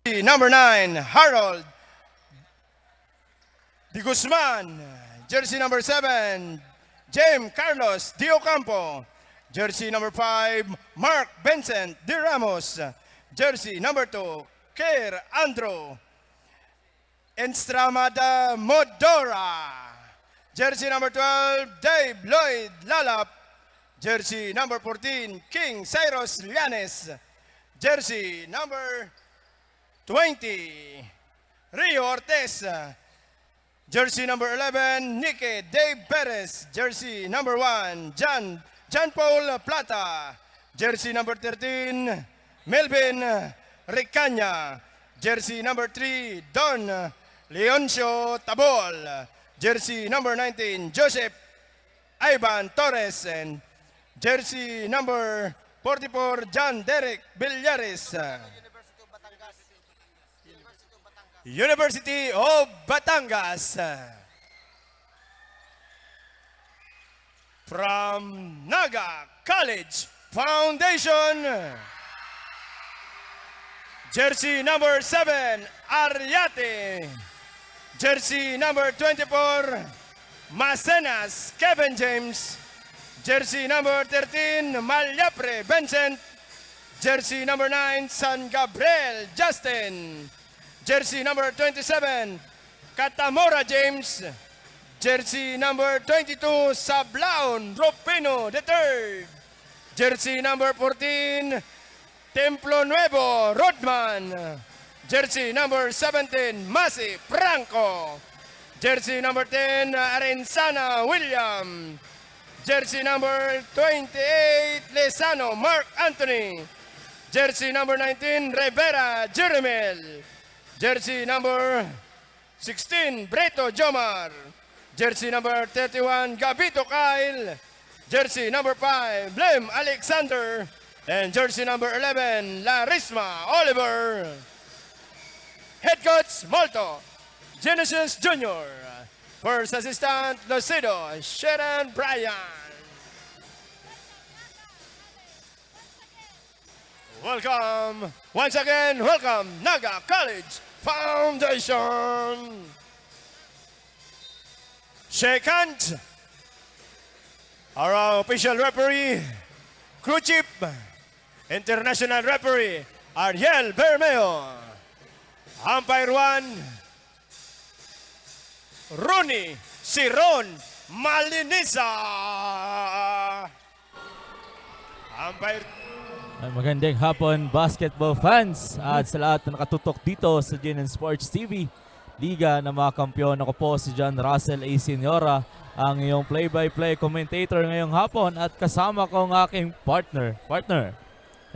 Number 9, Harold Di Guzman. Jersey number 7, James Carlos Di Ocampo. Jersey number 5, Mark Vincent Di Ramos. Jersey number 2, Kerr Andrew Enstramada Modora. Jersey number 12, Dave Lloyd Lalap. Jersey number 14, King Cyrus Llanes. Jersey number 20, Rio Ortez. Jersey number 11, Nicky Dave Perez. Jersey number 1, John Paul Plata. Jersey number 13, Melvin Ricanya. Jersey number 3, Don Leoncio Tabol. Jersey number 19, Joseph Ivan Torres. And jersey number 44, John Derek Villares. University of Batangas. From NAGA College Foundation, jersey number 7, Ariate. Jersey number 24, Macenas Kevin James. Jersey number 13, Malyapre Vincent. Jersey number 9, San Gabriel Justin. Jersey number 27, Catamora James. Jersey number 22, Sablaon Rupino III. Jersey number 14, Templo Nuevo Rodman. Jersey number 17, Masi Franco. Jersey number 10, Arenzana William. Jersey number 28, Lesano Mark Anthony. Jersey number 19, Rivera Jeremel. Jersey number 16, Breto Jomar. Jersey number 31, Gabito Kyle. Jersey number 5, Blem Alexander. And jersey number 11, Larisma Oliver. Head coach, Molto Genesis Jr. First assistant, Lucido Sharon Bryan. Welcome, once again, welcome, NAGA College Foundation. Shake hands. Our official referee, crew chief, international referee, Ariel Bermeo. Umpire 1, Rooney Siron Malinisa. Umpire. Magandang hapon, basketball fans, at sa lahat na nakatutok dito sa GNN Sports TV, Liga ng mga Kampiyon. Ako po si John Russell A. Seniora, ang iyong play-by-play commentator ngayong hapon, at kasama ko ang aking partner.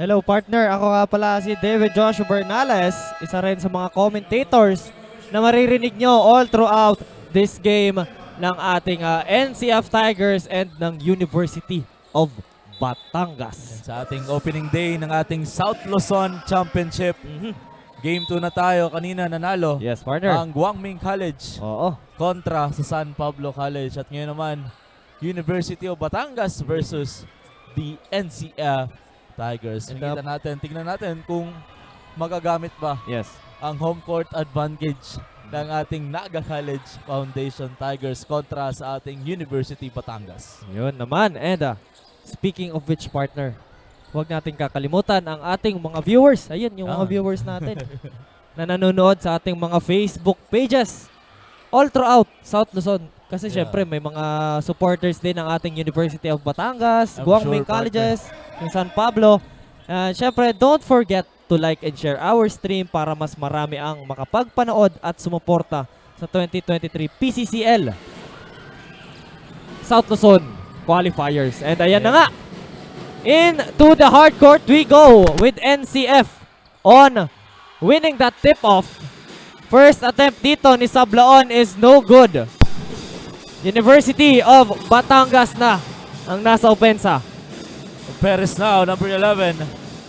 Hello partner, ako nga pala si David Joshua Bernales, isa rin sa mga commentators na maririnig nyo all throughout this game ng ating NCF Tigers and ng University of Batangas. Sa ating opening day ng ating South Luzon Championship. Game 2 na tayo, kanina nanalo. Yes partner. Ang Guangming College kontra sa San Pablo College. At ngayon naman, University of Batangas versus the NCF Tigers. Tingnan natin kung magagamit ba ang home court advantage ng ating NAGA College Foundation Tigers kontra sa ating University Batangas. Yun naman. And speaking of which partner, huwag natin kakalimutan ang ating mga viewers. Ayun, yung mga viewers natin na nanonood sa ating mga Facebook pages all throughout South Luzon. Kasi syempre may mga supporters din ng ating University of Batangas, Guangming Colleges, yung San Pablo. Syempre, don't forget to like and share our stream para mas marami ang makapagpanood at sumuporta sa 2023 Pccl South Luzon qualifiers. And ayan na nga, into the hard court we go with NCF on winning that tip-off. First attempt dito ni Sablaon is no good. University of Batangas na ang nasa opensa. Perez now, number 11,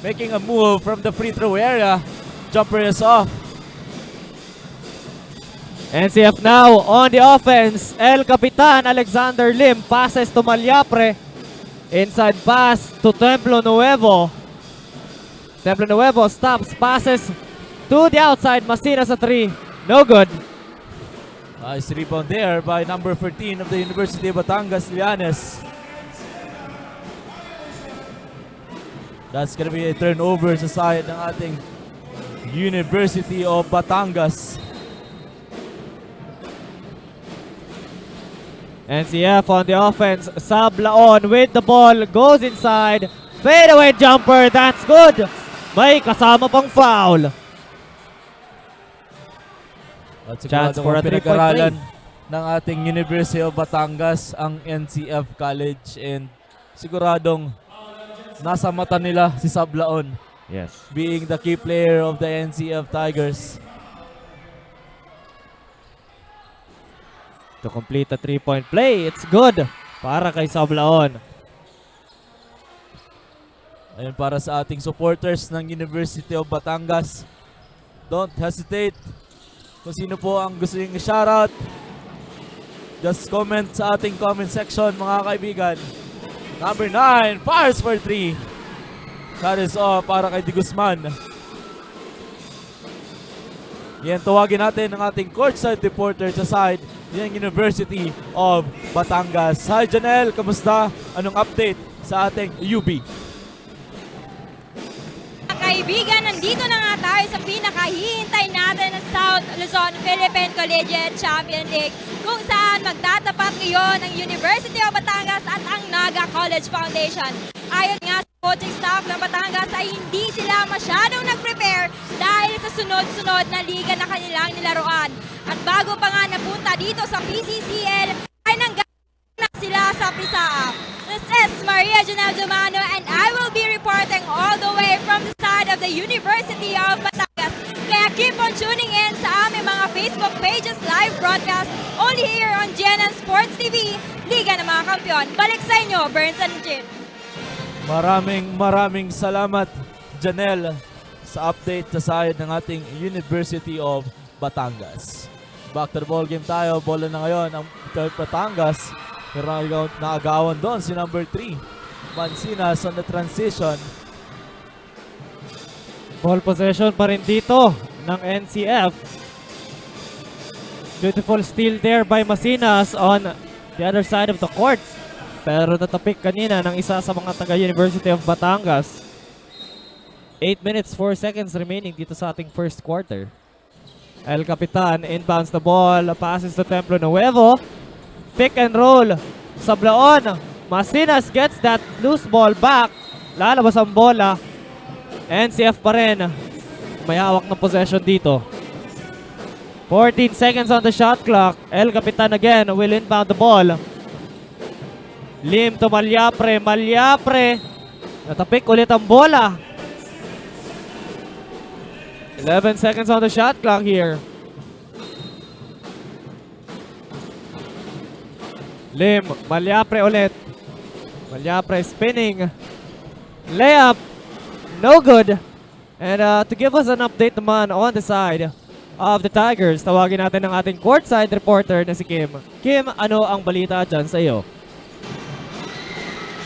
making a move from the free throw area. Jumper is off. NCF now on the offense. El Capitan Alexander Lim passes to Malyapre. Inside pass to Templo Nuevo. Templo Nuevo stops, passes To the outside, Masina sa 3. No good. Nice rebound there by number 13 of the University of Batangas, Lianes. That's gonna be a turnover sa side ng ating University of Batangas. NCF on the offense. Sablaon with the ball. Goes inside. Fadeaway jumper. That's good. May kasama pang foul. At Chance sigurado for a kung three-point pinag-aralan play. ng ating University of Batangas ang NCF College, and siguradong nasa mata nila si Sablaon Yes. being the key player of the NCF Tigers. To complete a 3-point play. It's good para kay Sablaon. Ayun, para sa ating supporters ng University of Batangas, don't hesitate. Kung sino po ang gusto nyo i-shoutout, just comment sa ating comment section, mga kaibigan. Number 9, fires for 3. That is all para kay Di Guzman. Yan, tawagin natin ang ating courtside reporter sa side ng University of Batangas. Hi Janelle, kamusta? Anong update sa ating UB? Kaibigan, nandito na nga tayo sa pinakahihintay natin ng South Luzon Philippine Collegiate Champion League, kung saan magtatapat ngayon ang University of Batangas at ang NAGA College Foundation. Ayon nga sa coaching staff ng Batangas ay hindi sila masyadong nag-prepare dahil sa sunod-sunod na liga na kanilang nilaruan. At bago pa nga napunta dito sa Pccl ay nanggaling na sila sa Pccl. This is Maria Janelle Dumano and I will be reporting all the way from the side of the University of Batangas. Kaya keep on tuning in sa aming mga Facebook pages live broadcast only here on GNN Sports TV, Liga ng mga Kampiyon. Balik sa inyo, Burns and Jit. Maraming salamat, Janelle, sa update sa side ng ating University of Batangas. Back to the ball game tayo. Bola na ngayon ang Batangas. Pero nakagawan doon si number 3, Mancinas on the transition. Ball possession pa rin dito ng NCF. Beautiful steal there by Macinas on the other side of the court. Pero natapik kanina ng isa sa mga taga-University of Batangas. 8 minutes, 4 seconds remaining dito sa ating first quarter. El Capitan inbounds the ball, passes to Templo Nuevo. Pick and roll. Sablaon. Macinas gets that loose ball back. Lalabas ang bola. NCF pa rin. May hawak ng possession dito. 14 seconds on the shot clock. El Capitan again will inbound the ball. Lim to Malyapre. Malyapre. Natapik ulit ang bola. 11 seconds on the shot clock here. Lim, Malyapre ulit. Malyapre spinning. Layup. No good. And to give us an update naman on the side of the Tigers, tawagin natin ang ating courtside reporter na si Kim. Kim, ano ang balita dyan sa iyo?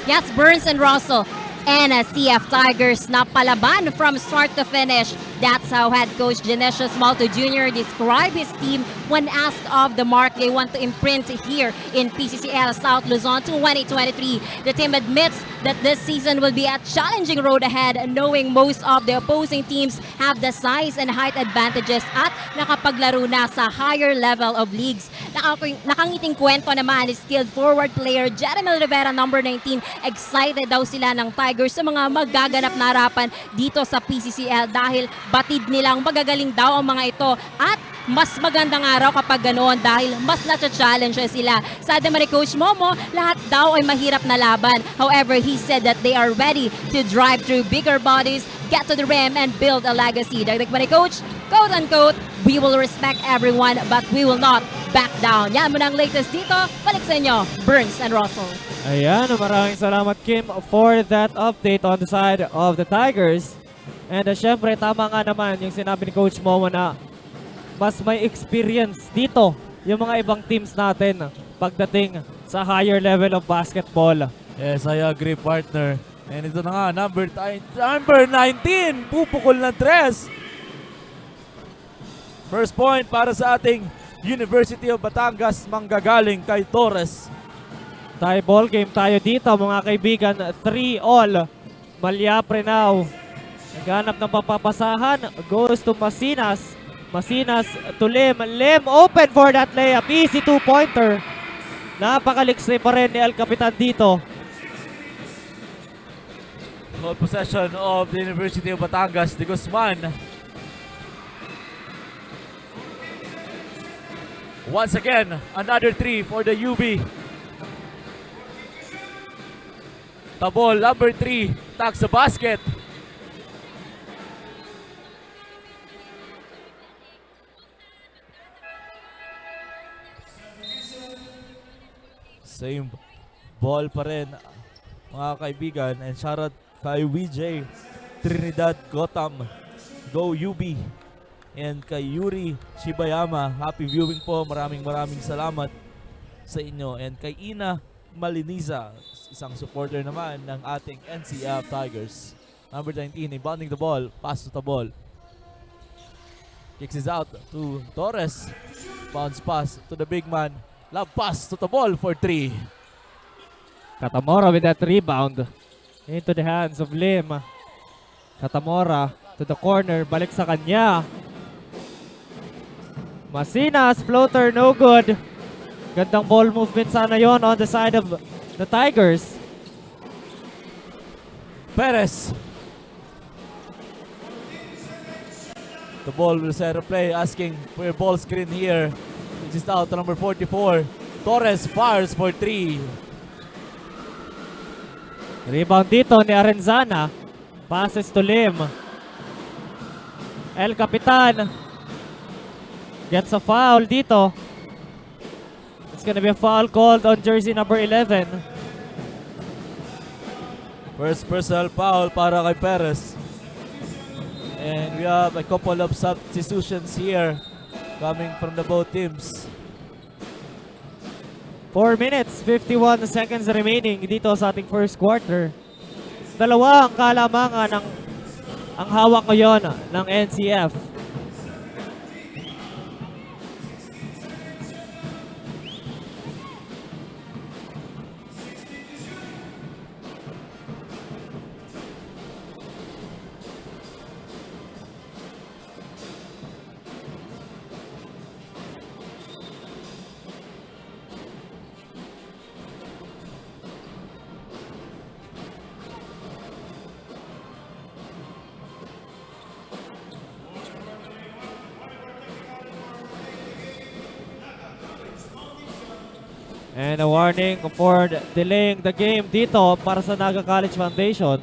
Yes, Burns and Russell. And CF Tigers napalaban from start to finish. That's how head coach Genesius Malto Jr. described his team when asked of the mark they want to imprint here in PCCL South Luzon 2023. The team admits that this season will be a challenging road ahead, knowing most of the opposing teams have the size and height advantages at nakapaglaro na sa higher level of leagues. Nakangiting kwento naman is skilled forward player Jeremy Rivera, number 19. Excited daw sila ng Tigers sa mga magaganap na harapan dito sa PCCL dahil batid nilang magagaling daw ang mga ito at mas magandang araw kapag ganoon dahil mas na-challenge sila. Sabi naman ni Coach Momo, lahat daw ay mahirap na laban. However, he said that they are ready to drive through bigger bodies, get to the rim, and build a legacy. Dagdag pa ni Coach, quote-unquote, we will respect everyone but we will not back down. Yan mo na ang latest dito. Balik sa inyo, Burns and Russell. Ayan, maraming salamat Kim for that update on the side of the Tigers. And syempre, tama nga naman yung sinabi ni Coach Momo na mas may experience dito yung mga ibang teams natin pagdating sa higher level of basketball. Yes, I agree, partner. And ito na nga, number 19, pupukol na 3. First point para sa ating University of Batangas, manggagaling kay Torres. Tayo ball game tayo dito mga kaibigan. 3-all. Malyapre now. Naghanap ng papapasahan. Goes to Masinas. Masinas to Lim. Lim open for that layup. Easy 2-pointer. Napakaliksay pa rin ni El Capitan dito. Ball possession of the University of Batangas, De Guzman. Once again, another 3 for the UB. The ball, number 3, tags the basket. Same ball pa rin, mga kaibigan. And shoutout kay WJ Trinidad Gotham. Go UB. And kay Yuri Shibayama, happy viewing po. Maraming salamat sa inyo. And kay Ina Maliniza, isang supporter naman ng ating NCF Tigers. Number 19, inbounding the ball, pass to the ball. Kicks it out to Torres. Bounce pass to the big man. Love pass to the ball for 3. Katamora with that rebound. Into the hands of Lim. Katamora to the corner. Balik sa kanya. Masinas, floater, no good. Gandang ball movement sana yon on the side of the Tigers. Perez. The ball will set a play, asking for a ball screen here. Which is out to number 44. Torres fires for 3. Rebound dito ni Arenzana. Passes to Lim. El Capitan gets a foul dito. It's gonna be a foul called on jersey number 11. First personal foul para kay Perez. And we have a couple of substitutions here coming from the both teams. 4 minutes, 51 seconds remaining dito sa ating first quarter. Dalawa ang kalamangan ang hawak ngayon ng NCF. And a warning for delaying the game dito para sa NAGA College Foundation.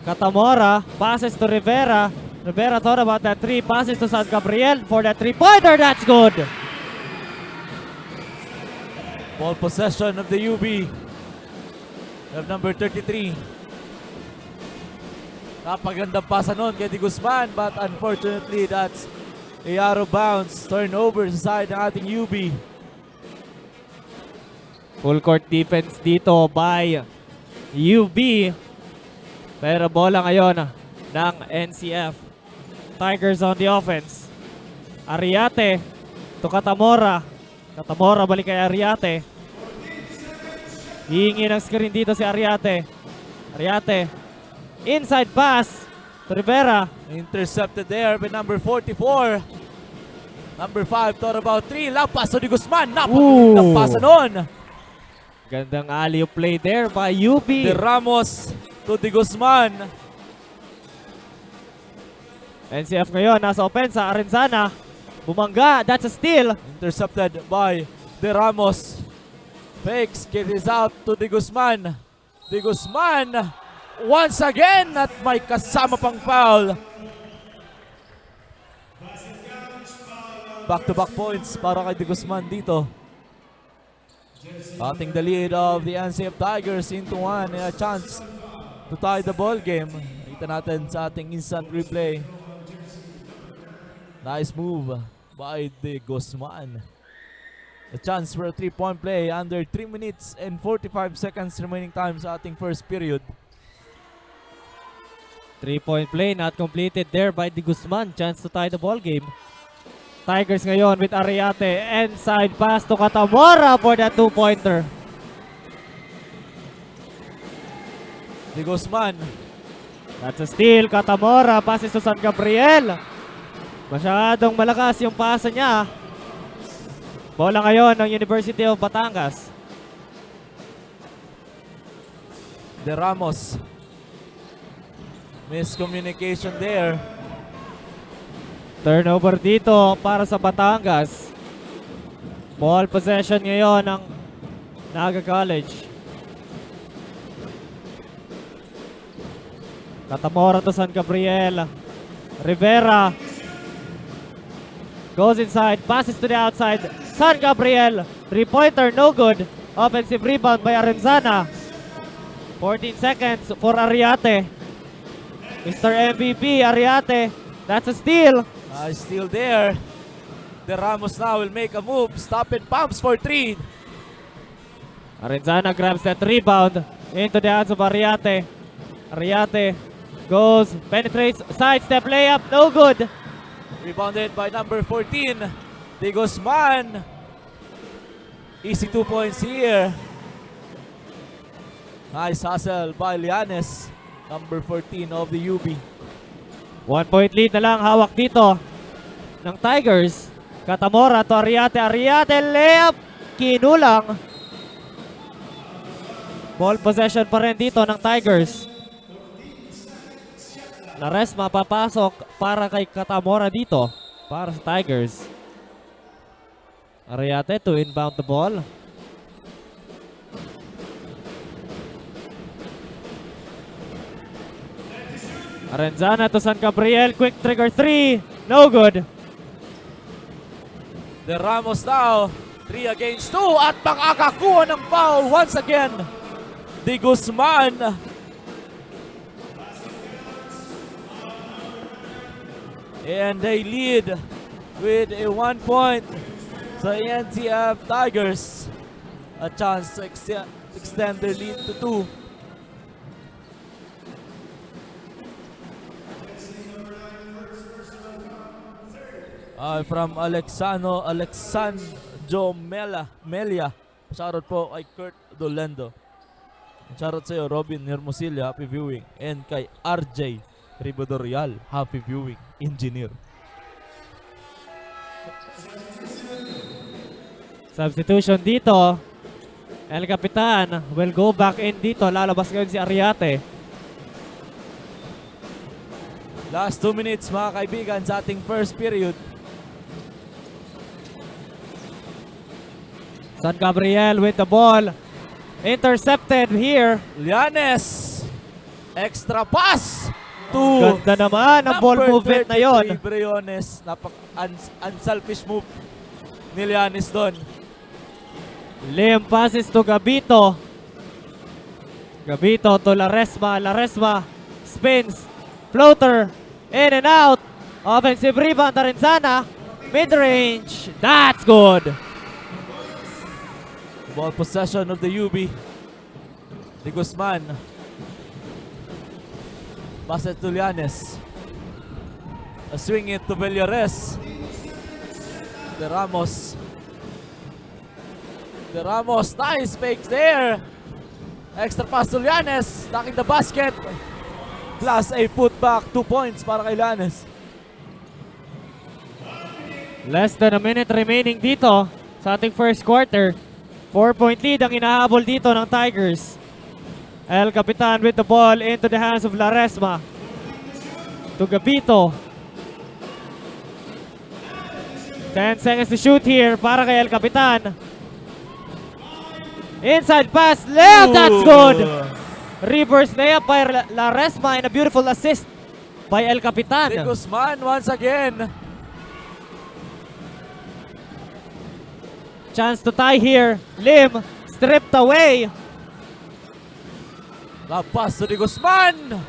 Katamora passes to Rivera. Rivera thought about that 3. Passes to San Gabriel for that 3-pointer. That's good. Ball possession of the UB. Of number 33. Napagandang pasa nun kay De Guzman, but unfortunately that's a out of bounds. Turnover sa side ng ating UB. Full court defense dito by UB. Pero bola ngayon ng NCF. Tigers on the offense. Ariate to Katamora. Katamora balik kay Ariate. Hihingi ng screen dito si Ariate. Ariate. Inside pass to Rivera. Intercepted there by number 44. Number 5 thought about 3. Lapas to De Guzman. Napagandang pasa nun. Gandang alley-oop play there by UB. De Ramos to De Guzman. NCF ngayon nasa opensa. Arenzana. Bumangga. That's a steal. Intercepted by De Ramos. Fakes, gives out to De Guzman. De Guzman once again at may kasama pang foul. Back-to-back points para kay De Guzman dito. Cutting the lead of the NCF Tigers into 1 and a chance to tie the ball game. Kita natin sa ating instant replay. Nice move by De Guzman. A chance for a 3-point play under 3 minutes and 45 seconds remaining time sa ating first period. 3-point play not completed there by De Guzman. Chance to tie the ball game. Tigers ngayon with Ariate. Inside pass to Katamora for that 2-pointer. De Guzman. That's a steal. Katamora passes to San Gabriel. Masyadong malakas yung pasa niya. Bola ngayon ng University of Batangas. De Ramos. Miscommunication there. Turnover dito para sa Batangas. Ball possession ngayon ng NAGA College. Katamora to San Gabriel. Rivera goes inside, passes to the outside. San Gabriel, 3-pointer, no good. Offensive rebound by Arenzana. 14 seconds for Ariate. Mr. MVP, Ariate. That's a steal. Still there. De Ramos now will make a move. Stop and pumps for 3. Arenzana grabs that rebound into the hands of Ariate. Ariate goes, penetrates, sidestep layup, no good. Rebounded by number 14, De Guzman. Easy 2 points here. Nice hustle by Lianes, number 14 of the UB. 1-point lead na lang hawak dito ng Tigers. Katamora to Ariate. Ariate layup, kinulang. Ball possession pa rin dito ng Tigers. Nares mapapasok para kay Katamora dito para sa Tigers. Ariate to inbound the ball. Arenzana to San Gabriel. Quick trigger 3. No good. De Ramos now. 3 against 2 at makakakuha ng foul once again. De Guzman. And they lead with a 1 point. So NCF Tigers a chance to extend their lead to 2. From Alexandro Melia. Shoutout po kay Kurt Dolendo. Shoutout sa iyo, Robin Hermosillo. Happy viewing. And kay RJ Ribadorial. Happy viewing. Engineer. Substitution dito. El Capitan will go back in dito. Lalabas ngayon si Ariate. Last 2 minutes mga kaibigan sa ating first period. San Gabriel with the ball. Intercepted here. Lianes. Extra pass to Ganda naman ang ball movement na yon. Briones. Unselfish move ni Lianes doon. Lim passes to Gabito. Gabito to Laresma. Laresma spins. Floater. In and out. Offensive rebound Arenzana. Mid-range. That's good. Ball possession of the UB. De Guzman. Pass it to Lianes. A swing it to Villares. De Ramos. De Ramos, nice fakes there. Extra pass to Lianes. Knocking the basket. Plus a putback, 2 points para kay Lianes. Less than a minute remaining dito sa ating first quarter. 4-point lead ang inahabol dito ng Tigers. El Capitan with the ball into the hands of Laresma. To Gabito. 10 seconds to shoot here para kay El Capitan. Inside pass, layup, that's good. Reverse layup by Laresma and a beautiful assist by El Capitan. De Guzman once again. Chance to tie here. Lim stripped away. The pass to De Guzman.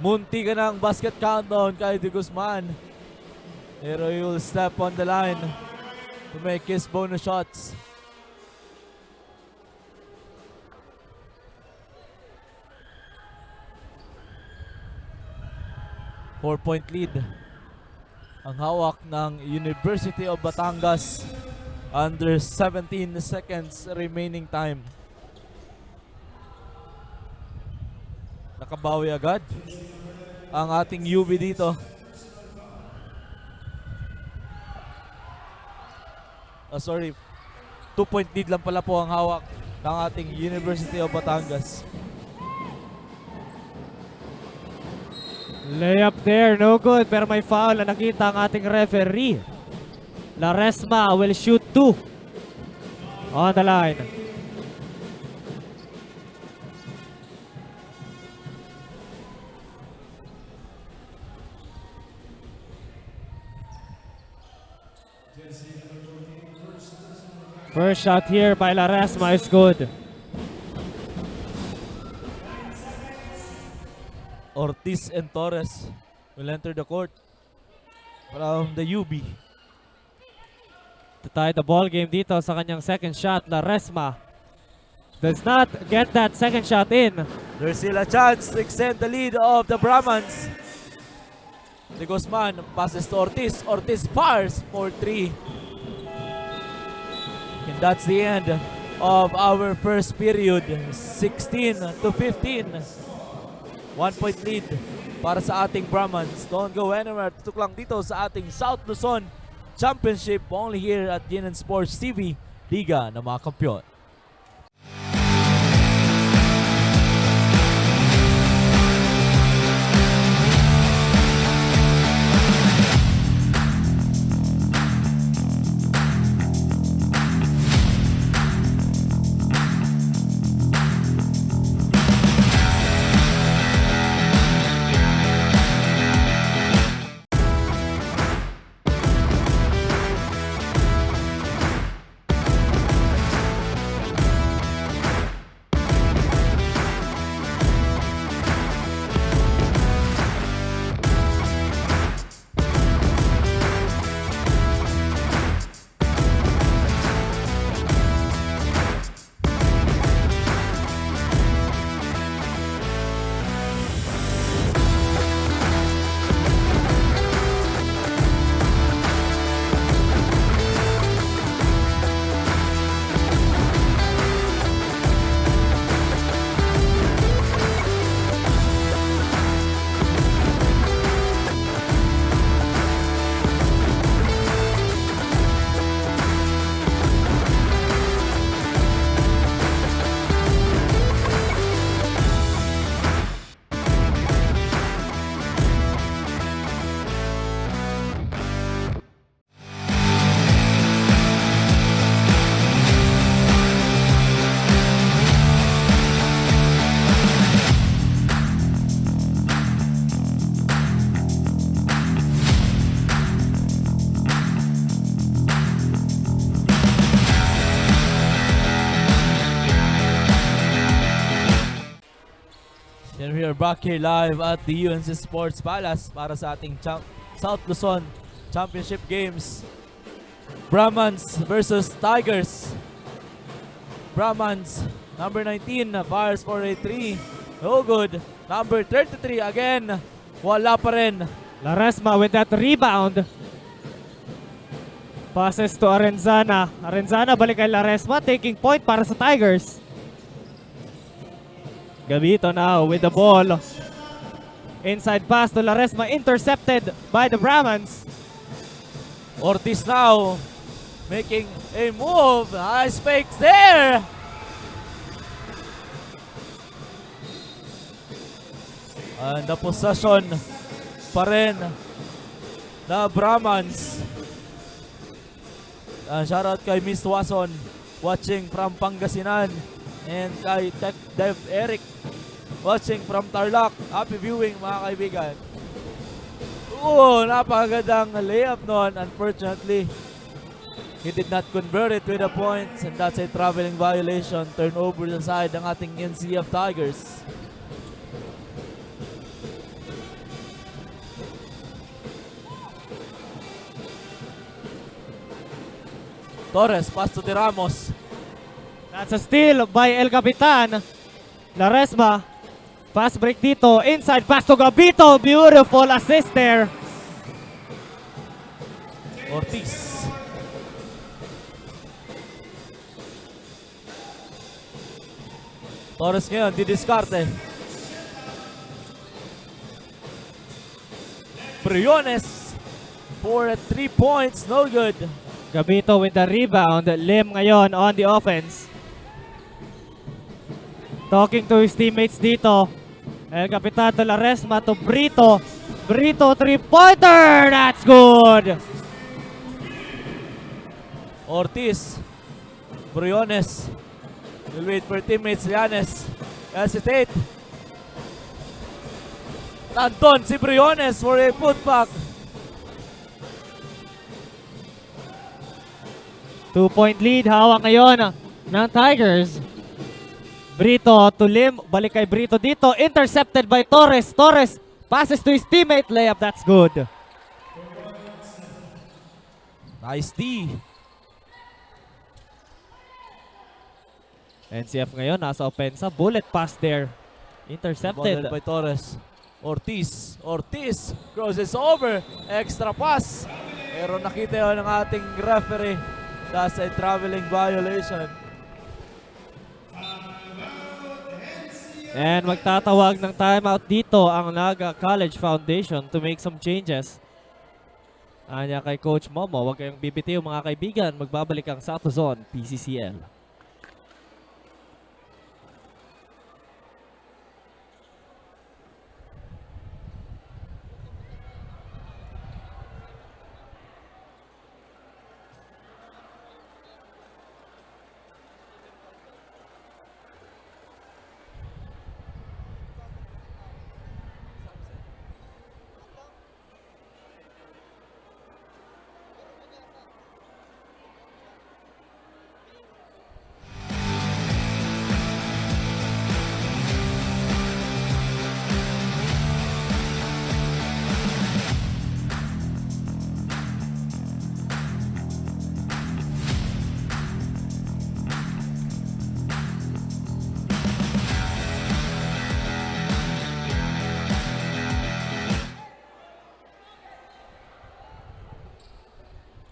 Munti ka ng basket countdown kay De Guzman. Pero he will step on the line to make his bonus shots. 4-point lead ang hawak ng University of Batangas under 17 seconds remaining time. Nakabawi agad ang ating UB dito. Sorry, 2-point lead lang pala po ang hawak ng ating University of Batangas. Layup there, no good. Pero may foul na nakita ang ating referee. Laresma will shoot 2 on the line. First shot here by Laresma is good. Ortiz and Torres will enter the court from the UB. To tie the ball game dito sa kanyang second shot, Laresma does not get that second shot in. There's still a chance to extend the lead of the Brahmans. De Guzman passes to Ortiz. Ortiz fires for 3. And that's the end of our first period. 16-15. 1-point lead para sa ating Brahmans. Don't go anywhere. Tutok lang dito sa ating South Luzon Championship only here at GNN Sports TV, Liga ng mga Kampiyon. And we are back here live at the UNC Sports Palace para sa ating South Luzon Championship Games. Brahmans versus Tigers. Brahmans, number 19, fires for a 3. No good. Number 33 again. Wala pa rin. Laresma with that rebound. Passes to Arenzana. Arenzana balik kay Laresma, taking point para sa Tigers. Gabito now with the ball. Inside pass to Laresma, intercepted by the Brahmans. Ortiz now making a move. Nice fakes there. And the possession pa rin na Brahmans. Shoutout kay Miss Watson watching from Pangasinan. And kay Tech Dev Eric watching from Tarlac. Happy viewing mga kaibigan. Napakagandang layup nun. Unfortunately, he did not convert it with the points, and that's a traveling violation. Turnover sa side ng ating NCF Tigers. Torres, pass to De Ramos. That's a steal by El Capitan. Laresma Fast break dito. Inside pass to Gabito. Beautiful assist there. Ortiz. Torres ngayon, didiskarte. Briones for 3 points, no good. Gabito with the rebound. Lim ngayon on the offense. Talking to his teammates dito. El Capitan to Laresma to Brito. Brito 3-pointer. That's good. Ortiz. Briones. Will wait for teammates. Llanes. Hesitate. Nandun si Briones for a putback. 2-point lead. Hawak ngayon ng Tigers. Brito to Lim. Balik kay Brito dito. Intercepted by Torres. Torres passes to his teammate. Layup. That's good. Nice D. NCF ngayon nasa opensa. Bullet pass there. Intercepted. Bottled by Torres. Ortiz. Ortiz crosses over. Extra pass. Pero nakita yun ng ating referee. That's a traveling violation. And magtatawag ng timeout dito ang NAGA College Foundation to make some changes. Anya kay Coach Momo, huwag kayong bibitiw mga kaibigan. Magbabalik ang South Luzon, Pccl.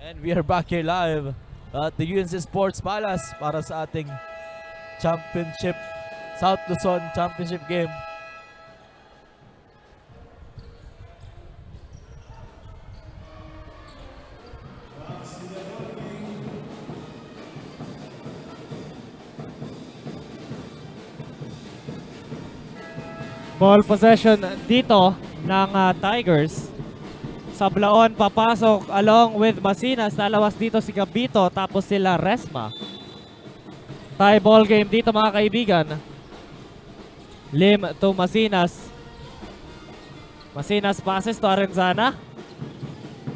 And we are back here live at the UNC Sports Palace para sa ating championship, South Luzon Championship game. Ball possession dito ng Tigers. Sablaon papasok along with Masinas. Lalawas dito si Gabito tapos sila Resma. Tie ball game dito mga kaibigan. Lim to Masinas. Masinas passes to Arenzana.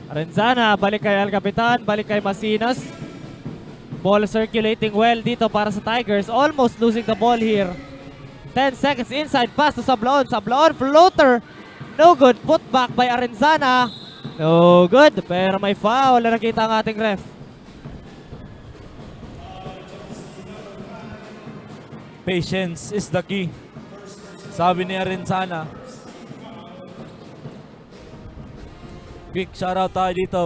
Arenzana balik kay El Capitan, balik kay Masinas. Ball circulating well dito para sa Tigers. Almost losing the ball here. 10 seconds inside pass to Sablaon. Sablaon floater. No good. Put back by Arenzana. No good. Pero may foul na nakita ang ating ref. Patience is the key, sabi ni Arenzana. Quick shoutout tayo dito.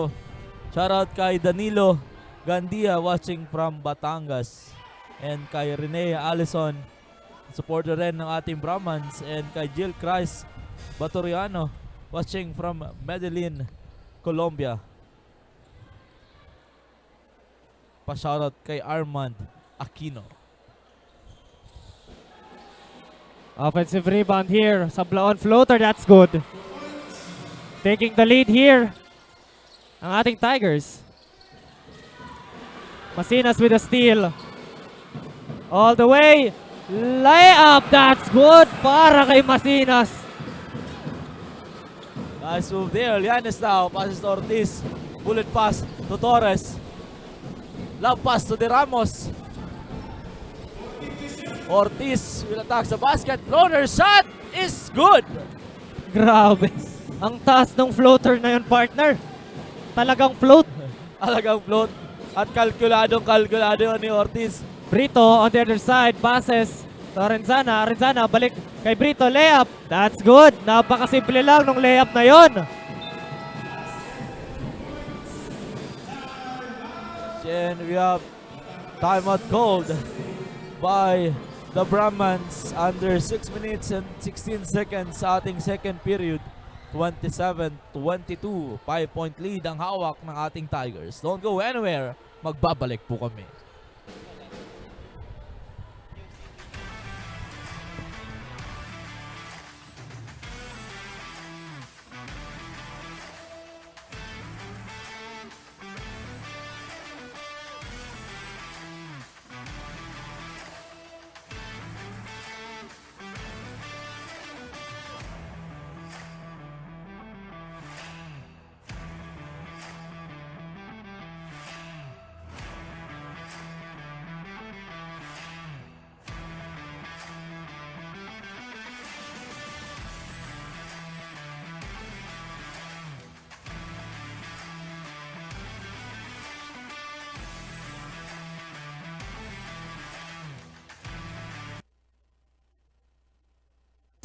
Shoutout kay Danilo Gandia watching from Batangas. And kay Rene Allison, supporter rin ng ating Brahmans. And kay Jill Christ Batoriano watching from Medellin, Colombia. Pa-shoutout kay Armand Aquino. Offensive rebound here. Sablaon floater. That's good. Taking the lead here ang ating Tigers. Masinas with a steal. All the way. Layup. That's good para kay Masinas. Nice move there. Llanes now. Passes to Ortiz. Bullet pass to Torres. Love pass to De Ramos. Ortiz will attack sa basket. Floater shot is good. Grabe. Ang taas ng floater na yun, partner. Talagang float. Alagang float. At kalkulado yun ni Ortiz. Brito on the other side. Passes Arenzana, balik kay Brito, layup. That's good. Napakasimple lang nung layup na yon. And we have timeout called by the Brahmans under 6 minutes and 16 seconds sa ating second period. 27-22, 5-point lead ang hawak ng ating Tigers. Don't go anywhere. Magbabalik po kami.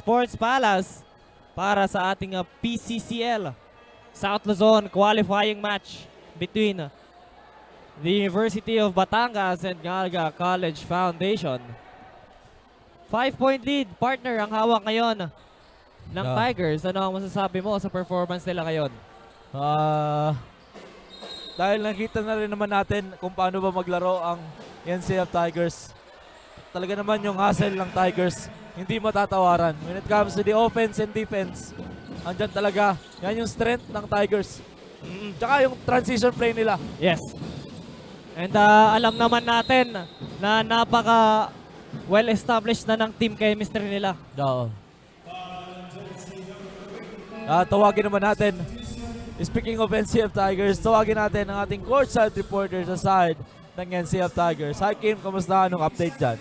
Sports Palace para sa ating PCCL South Luzon qualifying match between the University of Batangas and NAGA College Foundation. 5-point lead, partner, ang hawak ngayon ng Tigers. Ano ang masasabi mo sa performance nila ngayon? Dahil nakita na rin naman natin kung paano ba maglaro ang NCF Tigers. Talaga naman yung hustle ng Tigers, hindi matatawaran. When it comes to the offense and defense, andyan talaga. Yan yung strength ng Tigers. Tsaka yung transition play nila. Yes. And alam naman natin na napaka well-established na ng team chemistry nila. Oo. Tawagin naman natin, speaking of NCF Tigers, tawagin natin ang ating courtside reporter sa side ng NCF Tigers. Hi Kim, kamusta? Anong update dyan?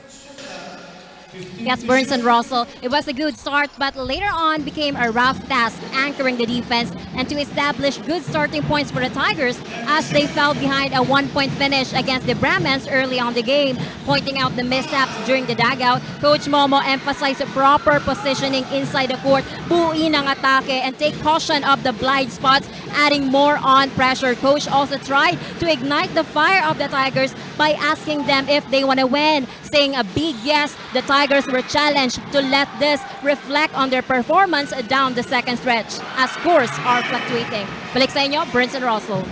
Yes, Burns and Russell, it was a good start, but later on became a rough task anchoring the defense and to establish good starting points for the Tigers as they fell behind a 1-point finish against the Brahmans early on the game. Pointing out the mishaps during the dugout, Coach Momo emphasized proper positioning inside the court, buuin ang atake, and take caution of the blind spots, adding more on pressure. Coach also tried to ignite the fire of the Tigers by asking them if they want to win, saying a big yes. The Tigers were challenged to let this reflect on their performance down the second stretch as scores are fluctuating. Balik sa inyo, Burns and Russell.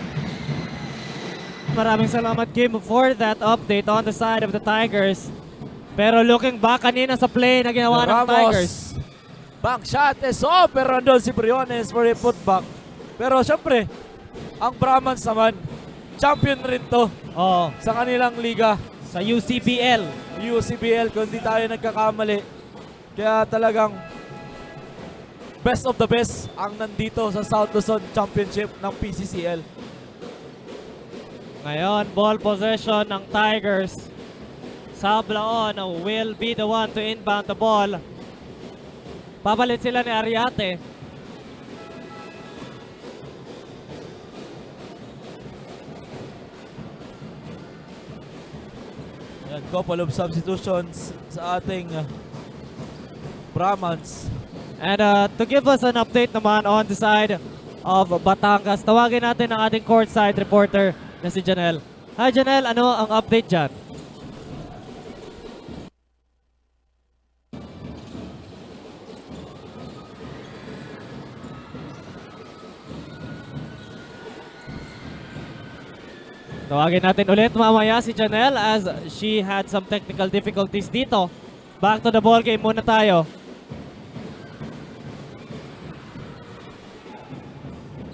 Maraming salamat, Kim, for that update on the side of the Tigers. Pero looking back kanina sa play na ginawa ng Tigers. Bank shot is off, pero andun si Briones for a putback. Pero syempre, ang Brahmans naman, champion rin to sa kanilang liga. Sa UCBL. UCBL, kung di tayo nagkakamali. Kaya talagang best of the best ang nandito sa South Luzon Championship ng PCCL. Ngayon, ball possession ng Tigers. Sablaon will be the one to inbound the ball. Papalit sila ni Ariate. Ayan, couple of substitutions sa ating Brahmans. And to give us an update naman on the side of Batangas, tawagin natin ang ating courtside reporter na si Janelle. Hi Janelle, ano ang update dyan? Tawagin natin ulit mamaya si Janelle as she had some technical difficulties dito. Back to the ball game muna tayo.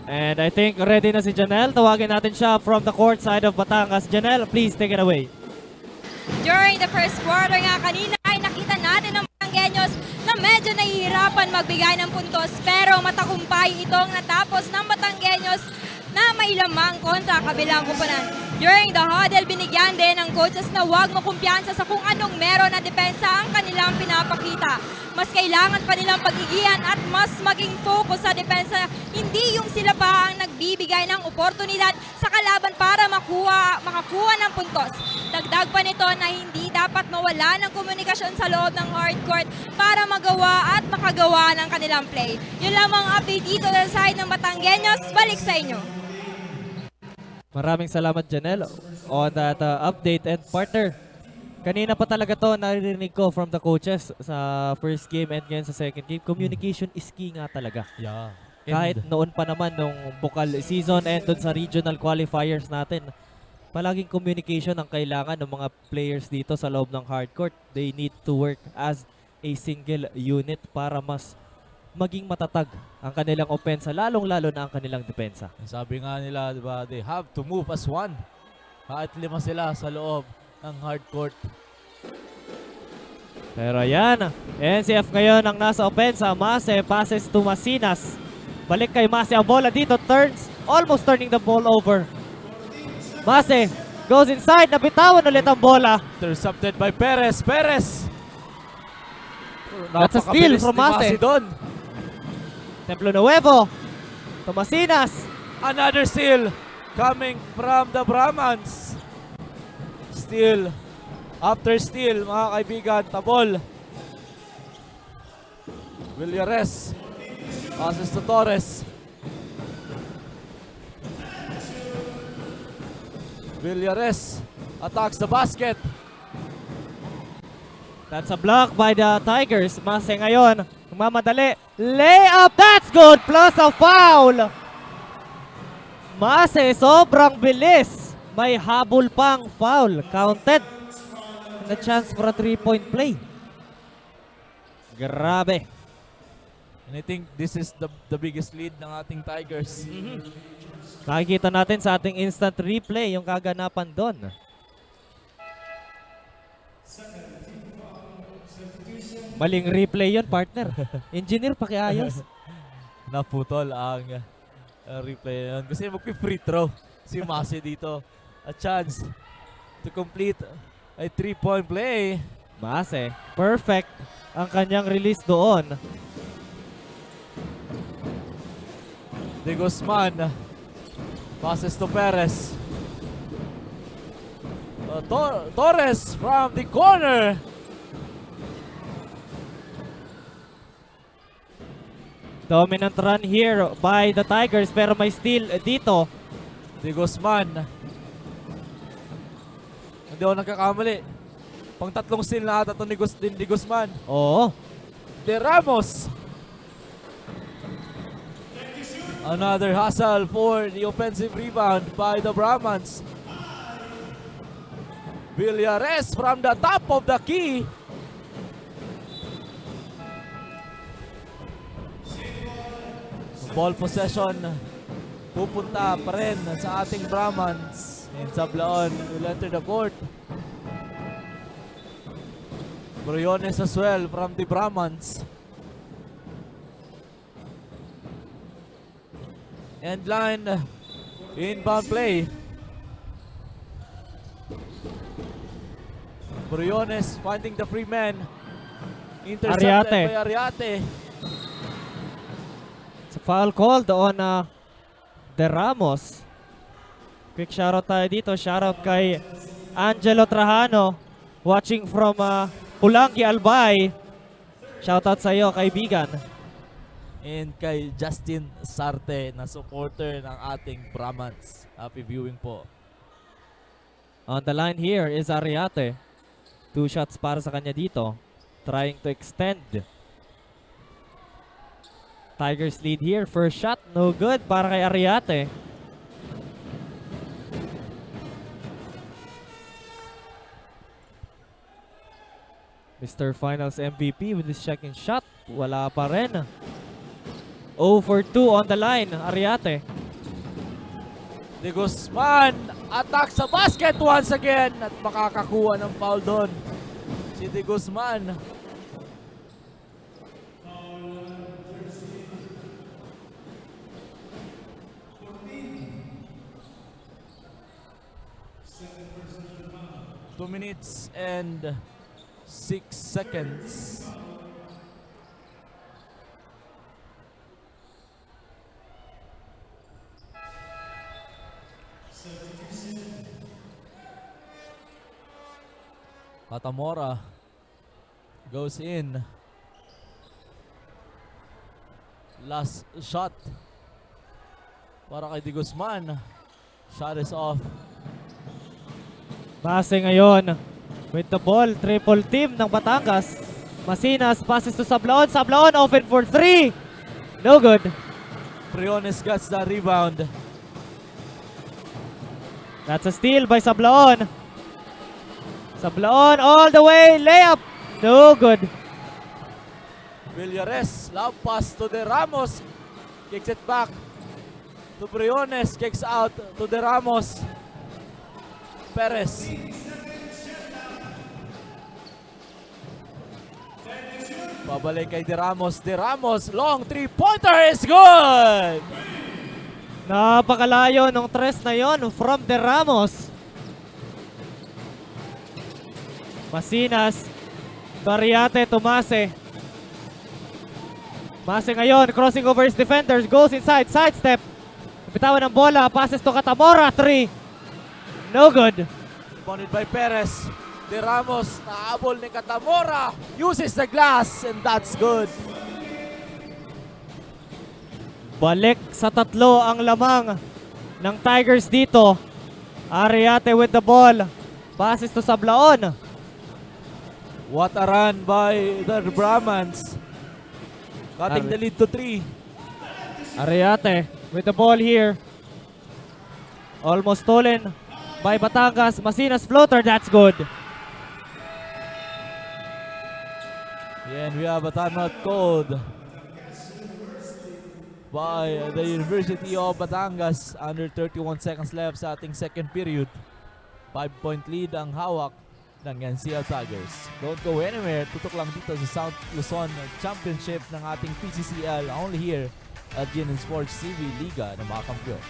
And I think ready na si Janelle. Tawagin natin siya from the court side of Batangas. Janelle, please take it away. During the first quarter nga kanina ay nakita natin ng Batangueños na medyo nahihirapan magbigay ng puntos pero matagumpay itong natapos ng Batangueños na may lamang kontra kabilang kupunan. During the huddle, binigyan din ng coaches na huwag makumpiyansa sa kung anong meron na depensa ang kanilang pinapakita. Mas kailangan pa nilang pag-igihan at mas maging focus sa depensa. Hindi yung sila pa ang nagbibigay ng oportunidad sa kalaban para makakuha ng puntos. Dagdag pa nito na hindi dapat mawala ng komunikasyon sa loob ng hardcourt para magawa at makagawa ng kanilang play. Yun lamang update dito sa side ng Batanggenyos. Balik sa inyo. Maraming salamat, Janelle, on that update. And partner, kanina pa talaga to naririnig ko from the coaches sa first game and ngayon sa second game. Communication is key nga talaga. Yeah. Kahit noon pa naman nung Pccl season and dun sa regional qualifiers natin, palaging communication ang kailangan ng mga players dito sa loob ng hardcourt. They need to work as a single unit para mas maging matatag ang kanilang opensa, lalong-lalo na ang kanilang depensa. Sabi nga nila, diba, they have to move as one. Kahit 5 sila sa loob ng hardcourt. Pero yan, NCF ngayon ang nasa opensa. Mase passes to Masinas. Balik kay Mase ang bola dito, almost turning the ball over. Mase goes inside, nabitawan ulit ang bola. Intercepted by Perez. That's a steal from Mase. Templo Nuevo, Tomasinas. Another steal coming from the Brahmans. Steal after steal, mga kaibigan. Tabol. Villares passes to Torres. Villares attacks the basket. That's a block by the Tigers. Mase ngayon, mamadali. Layup, that's good, plus a foul. Mase, sobrang bilis. May habol pang foul. Counted. And a chance for a 3-point play. Grabe. And I think this is the biggest lead ng ating Tigers. Nakikita natin sa ating instant replay yung kaganapan doon. Maling replay yun, partner. Engineer, pakiayos. Naputol ang replay na yun. Kasi magpi-free throw si Mase dito. A chance to complete a 3-point play. Mase, perfect ang kanyang release doon. De Guzman passes to Perez. Torres from the corner. Dominant run here by the Tigers pero may steal dito. De Guzman. Hindi ako nagkakamali. Pang 3 steal na ata ito ni De Guzman. Oo. De Ramos. Another hustle for the offensive rebound by the Brahmans. Villares from the top of the key. Ball possession pupunta pa rin sa ating Brahmans. And Sablaon will enter the court. Briones as well from the Brahmans. End line inbound play. Briones finding the free man. Intercepted by Ariate. It's a foul called on De Ramos. Quick shoutout tayo dito. Shoutout kay Angelo Trajano watching from Pulangi, Albay. Shoutout sa iyo, kaibigan. And kay Justin Sarte na supporter ng ating Brahmans. Happy viewing po. On the line here is Ariate. 2 shots para sa kanya dito. Trying to extend. Tigers lead here. First shot, no good para kay Ariate. Mr. Finals MVP with his second shot. Wala pa rin. 0 for 2 on the line, Ariate. De Guzman attack sa basket once again at makakakuha ng foul doon si De Guzman. 2 minutes and 6 seconds. Katamora goes in. Last shot para kay Di Guzman. Shot is off. Base ngayon with the ball. Triple team ng Batangas. Masinas passes to Sablaon. Sablaon open for 3. No good. Briones gets the rebound. That's a steal by Sablaon. Sablaon all the way. Layup. No good. Villares, love pass to De Ramos. Kicks it back to Briones. Kicks out to De Ramos. Perez. Pabalik kay De Ramos. De Ramos, long three-pointer is good! Napakalayo ng tres na yon from De Ramos. Masinas. Variate to Mase. Mase ngayon, crossing over his defenders. Goes inside, sidestep. Bitawan ng bola. Passes to Katamora. 3. No good. Rebounded by Perez. De Ramos, naabol ni Katamora. Uses the glass and that's good. Balik sa tatlo ang lamang ng Tigers dito. Ariate with the ball. Passes to Sablaon. What a run by the Brahmans. Cutting the lead to 3. Ariate with the ball here. Almost stolen by Batangas. Masinas floater, that's good. And we have a timeout called by the University of Batangas. Under 31 seconds left sa ating second period. 5-point lead ang hawak ng NCL Tigers. Don't go anywhere. Tutok lang dito sa South Luzon Championship ng ating Pccl. Only here at GNN Sports TV Liga ng mga kampiyon.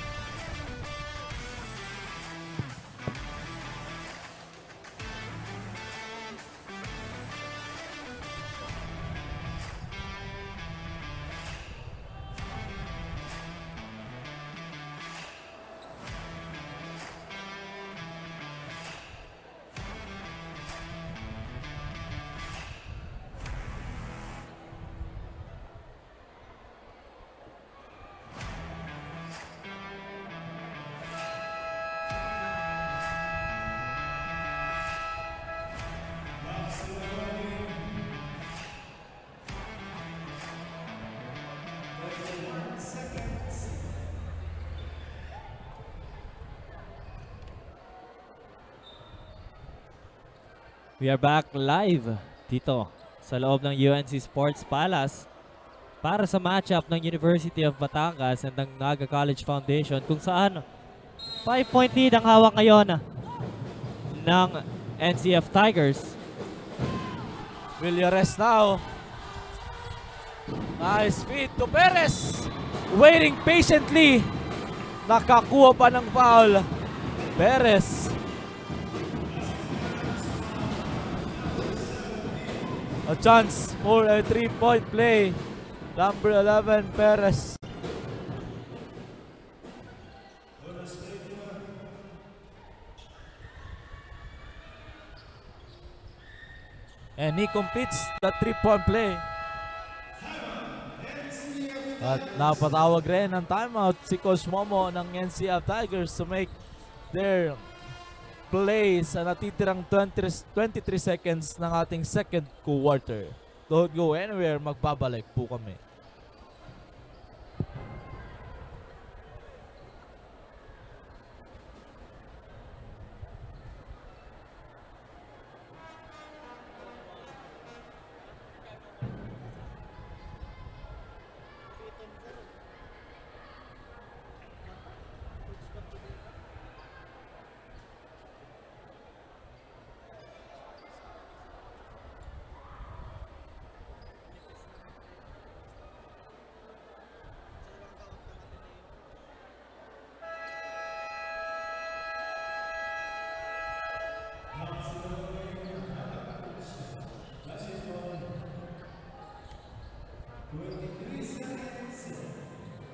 We are back live dito sa loob ng UNC Sports Palace para sa matchup ng University of Batangas and ng NAGA College Foundation kung saan 5-point lead ang hawak ngayon ng NCF Tigers. Villares now. Nice feed to Perez. Waiting patiently. Nakakuha pa ng foul. Perez. A chance for a 3-point play. Number 11, Perez. And he completes the 3-point play. At napatawag rin ng timeout si Coach Momo ng NCF Tigers to make their plays sa natitirang 23 seconds ng ating second quarter. Don't go anywhere, magbabalik po kami.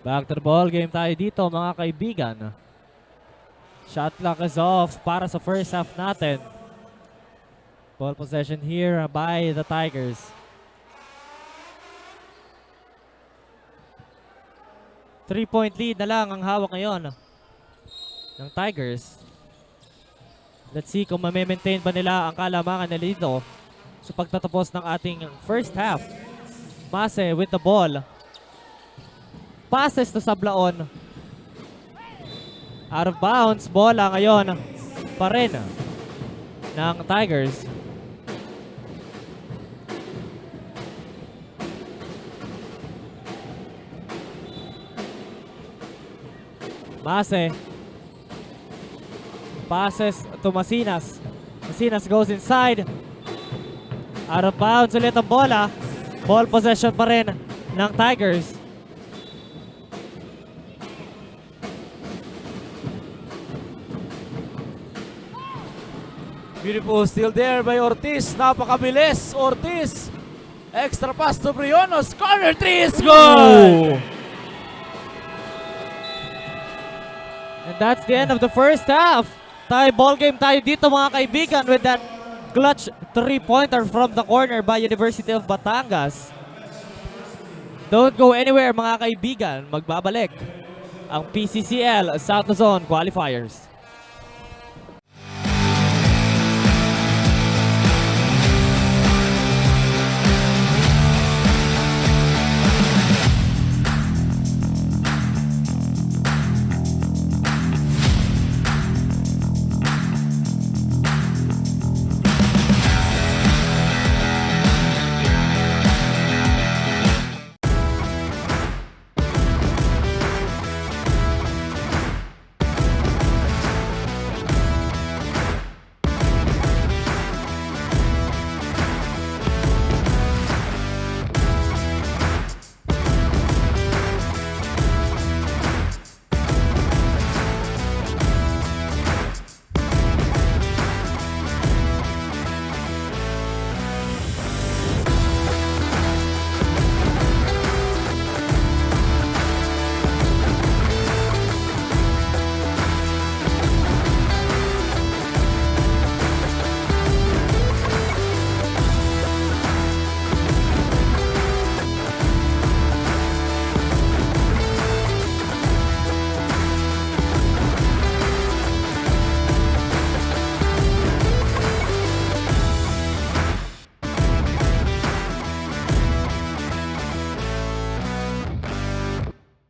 Back to the ball game tayo dito mga kaibigan. Shot clock is off para sa first half natin. Ball possession here by the Tigers. Three-point lead na lang ang hawak ngayon ng Tigers. Let's see kung ma-maintain ba nila ang kalamangan nila dito sa pagtatapos ng ating first half. Mase with the ball. Passes to Sablaon. Out of bounds. Bola ngayon pa rin ng Tigers. Mase. Passes to Masinas. Masinas goes inside. Out of bounds ulit ang bola. Ball possession pa rin ng Tigers. Beautiful steal there by Ortiz. Napakabilis. Ortiz. Extra pass to Briones. Corner 3 is good. And that's the end of the first half. Tie ball game tayo dito mga kaibigan with that clutch 3-pointer from the corner by University of Batangas. Don't go anywhere mga kaibigan. Magbabalik ang PCCL South Luzon Qualifiers.